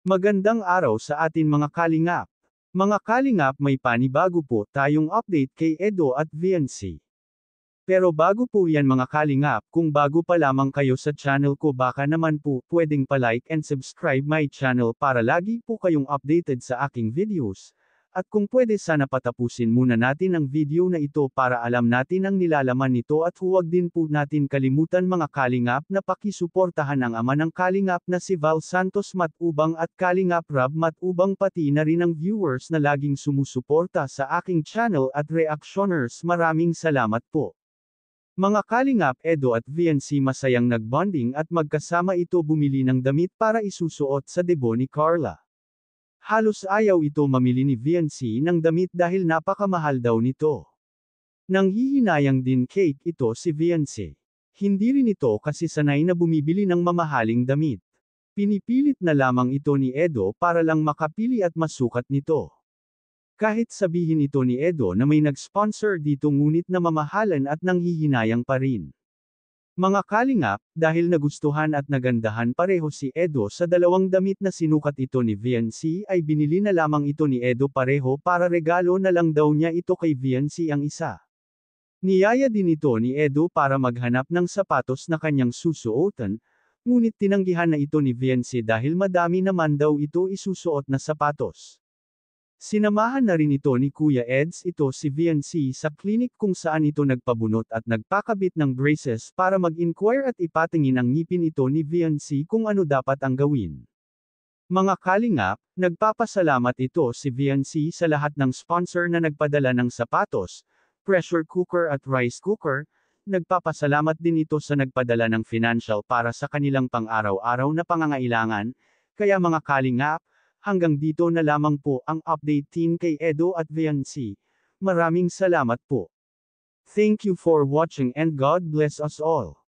Magandang araw sa atin mga kalingap. Mga kalingap, may panibago po tayong update kay Edo at VNC. Pero bago po yan mga kalingap, kung bago pa lamang kayo sa channel ko, baka naman po pwedeng pa-like and subscribe my channel para lagi po kayong updated sa aking videos. At kung pwede, sana patapusin muna natin ang video na ito para alam natin ang nilalaman nito, at huwag din po natin kalimutan mga kalingap na pakisuportahan ang ama ng kalingap na si Val Santos Matubang at Kalingap Rob Matubang, pati na rin ang viewers na laging sumusuporta sa aking channel at reactioners. Maraming salamat po. Mga kalingap, Edo at VNC masayang nagbonding at magkasama ito bumili ng damit para isusuot sa debut ni Carla. Halos ayaw ito mamili ni VNC ng damit dahil napakamahal daw nito. Nanghihinayang din cake ito si VNC. Hindi rin ito kasi sanay na bumibili ng mamahaling damit. Pinipilit na lamang ito ni Edo para lang makapili at masukat nito. Kahit sabihin ito ni Edo na may nag-sponsor dito, ngunit na mamahalan at nanghihinayang pa rin. Mga kalingap, dahil nagustuhan at nagandahan pareho si Edo sa dalawang damit na sinukat ito ni VNC, ay binili na lamang ito ni Edo pareho para regalo na lang daw niya ito kay VNC ang isa. Niyaya din ito ni Edo para maghanap ng sapatos na kanyang susuotan, ngunit tinanggihan na ito ni VNC dahil madami naman daw ito isusuot na sapatos. Sinamahan na rin ito ni Kuya Eds ito si VNC sa clinic kung saan ito nagpabunot at nagpakabit ng braces para mag-inquire at ipatingin ang ngipin ito ni VNC kung ano dapat ang gawin. Mga kalingap, nagpapasalamat ito si VNC sa lahat ng sponsor na nagpadala ng sapatos, pressure cooker at rice cooker. Nagpapasalamat din ito sa nagpadala ng financial para sa kanilang pang-araw-araw na pangangailangan. Kaya mga kalingap, hanggang dito na lamang po ang update team kay Edo at VNC. Maraming salamat po. Thank you for watching and God bless us all.